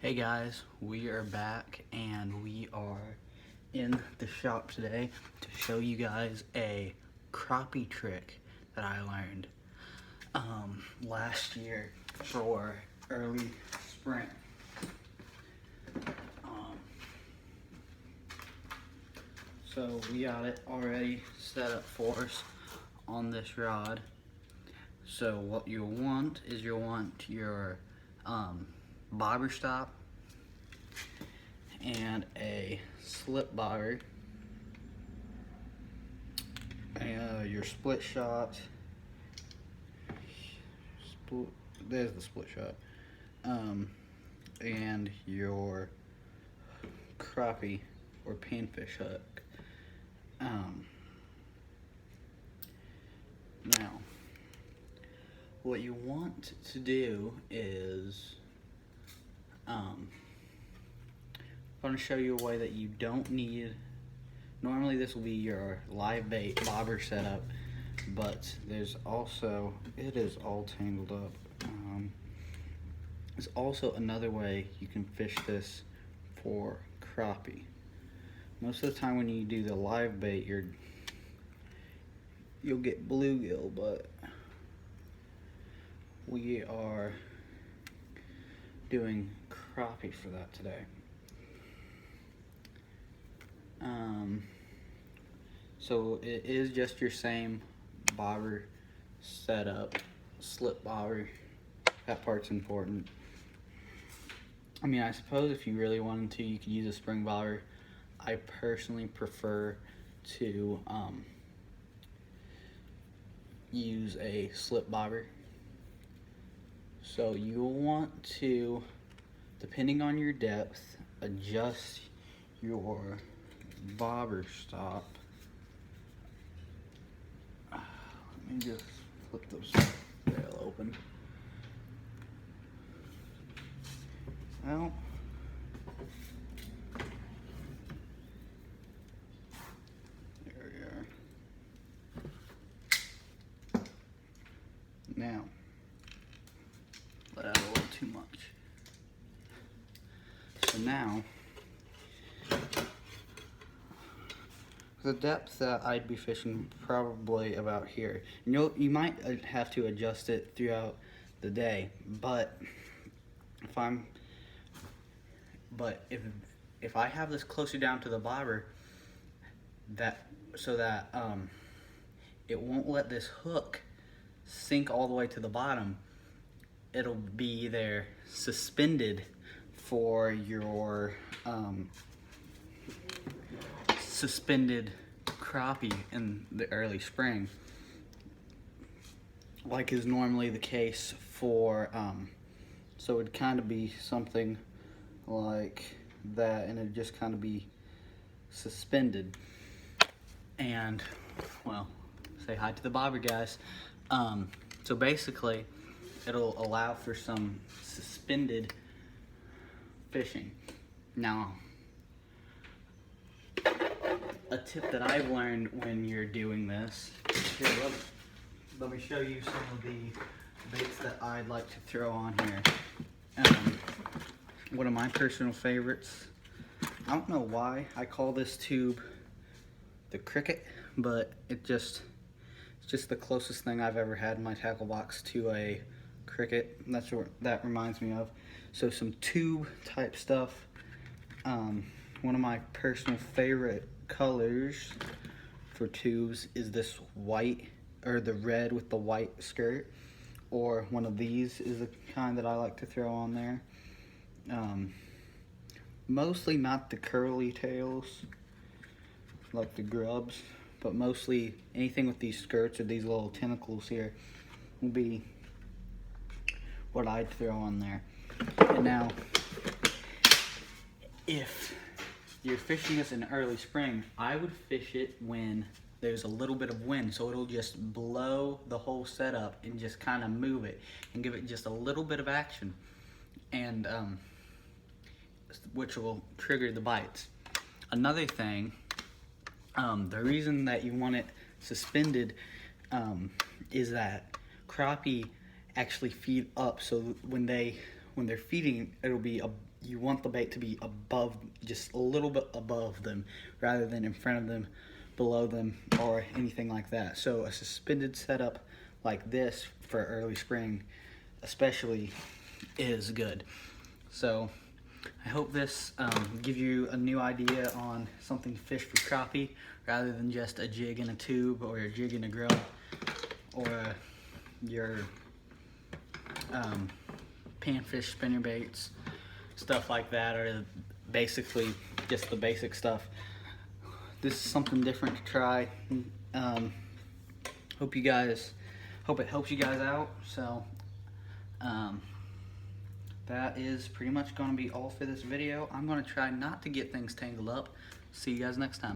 Hey guys, we are back and we are in the shop today to show you guys a crappie trick that I learned last year for early spring. So we got it already set up for us on this rod. So what you'll want is you'll want your bobber stop and a slip bobber, and your split shot. There's the split shot, and your crappie or panfish hook. Now, what you want to do is, I'm going to show you a way that you don't need. Normally this will be your live bait bobber setup, but there's also, it is all tangled up. There's also another way you can fish this for crappie. Most of the time when you do the live bait, you'll get bluegill, but we are doing crappie for that today. So it is just your same bobber setup, slip bobber. That part's important. I mean, I suppose if you really wanted to, you could use a spring bobber. I personally prefer to use a slip bobber. So you'll want to, depending on your depth, adjust your bobber stop. Let me just flip those barrel open. Well, there we are. Now, let out a little too much. So now, the depth that I'd be fishing probably about here. You might have to adjust it throughout the day, but if I have this closer down to the bobber, so that it won't let this hook sink all the way to the bottom, it'll be there suspended for your suspended crappie in the early spring, like is normally the case for so it'd kind of be something like that, and it'd just kind of be suspended. And well, say hi to the bobber guys. So basically it'll allow for some suspended fishing. Now, a tip that I've learned when you're doing this, here, let me show you some of the baits that I'd like to throw on here. One of my personal favorites, I don't know why I call this tube the cricket, but it's just the closest thing I've ever had in my tackle box to a cricket. That's what that reminds me of. So some tube type stuff. One of my personal favorite colors for tubes is this white, or the red with the white skirt, or one of these is the kind that I like to throw on there. Mostly not the curly tails like the grubs, but mostly anything with these skirts or these little tentacles here will be what I'd throw on there. And now, if you're fishing this in early spring, I would fish it when there's a little bit of wind, so it'll just blow the whole setup and just kind of move it and give it just a little bit of action, and which will trigger the bites. Another thing, the reason that you want it suspended is that crappie actually feed up, so when when they're feeding, it'll be you want the bait to be above, just a little bit above them, rather than in front of them, below them, or anything like that. So a suspended setup like this for early spring especially is good. So I hope this gives you a new idea on something to fish for crappie, rather than just a jig in a tube, or a jig in a grill, or your panfish spinnerbaits, stuff like that, or basically just the basic stuff. This is something different to try. Hope it helps you guys out. So that is pretty much going to be all for this video. I'm going to try not to get things tangled up. See you guys next time.